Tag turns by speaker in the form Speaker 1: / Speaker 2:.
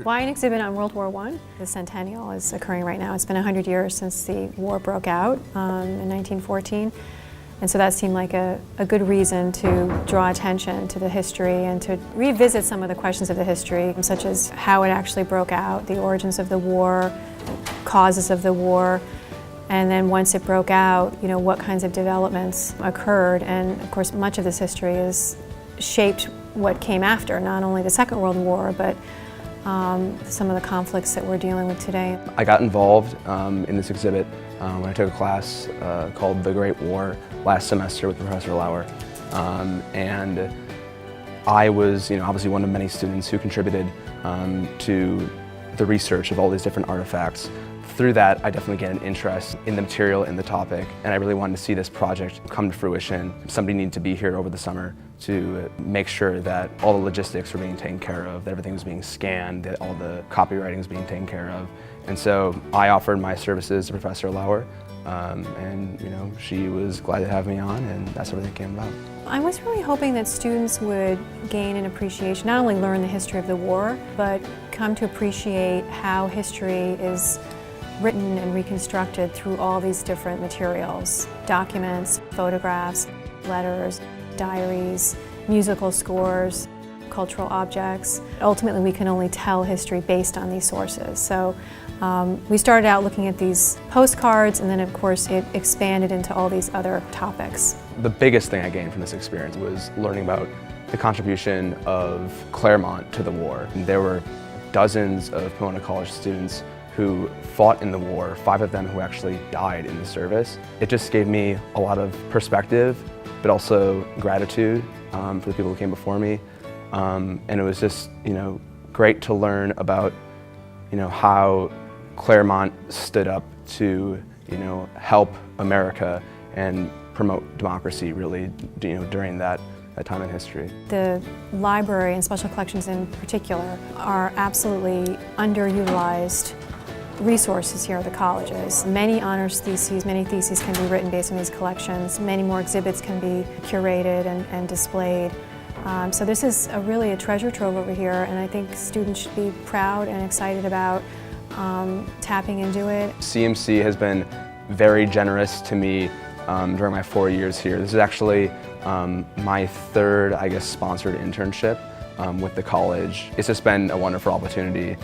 Speaker 1: Why an exhibit on World War I? The centennial is occurring right now. It's been 100 years since the war broke out in 1914. And so that seemed like a good reason to draw attention to the history and to revisit some of the questions of the history, such as how it actually broke out, the origins of the war, causes of the war, and then once it broke out, what kinds of developments occurred. And of course, much of this history is shaped what came after, not only the Second World War, but some of the conflicts that we're dealing with today.
Speaker 2: I got involved in this exhibit when I took a class called The Great War last semester with Professor Lauer. And I was obviously one of many students who contributed to the research of all these different artifacts. Through that, I definitely get an interest in the material, in the topic, and I really wanted to see this project come to fruition. Somebody needed to be here over the summer to make sure that all the logistics were being taken care of, that everything was being scanned, that all the copywriting was being taken care of. And so I offered my services to Professor Lauer, and she was glad to have me on, and that's how everything came about.
Speaker 1: I was really hoping that students would gain an appreciation, not only learn the history of the war, but come to appreciate how history is written and reconstructed through all these different materials: documents, photographs, letters, diaries, musical scores, cultural objects. Ultimately, we can only tell history based on these sources. So we started out looking at these postcards, and then of course it expanded into all these other topics.
Speaker 2: The biggest thing I gained from this experience was learning about the contribution of Claremont to the war. There were dozens of Pomona College students who fought in the war, 5 of them who actually died in the service. It just gave me a lot of perspective, but also gratitude for the people who came before me. And it was just, great to learn about, how Claremont stood up to, help America and promote democracy really, during that time in history.
Speaker 1: The library and special collections in particular are absolutely underutilized resources here at the colleges. Many honors theses, many theses can be written based on these collections. Many more exhibits can be curated and displayed. So this is really a treasure trove over here, and I think students should be proud and excited about tapping into it.
Speaker 2: CMC has been very generous to me during my 4 years here. This is actually my third, sponsored internship with the college. It's just been a wonderful opportunity.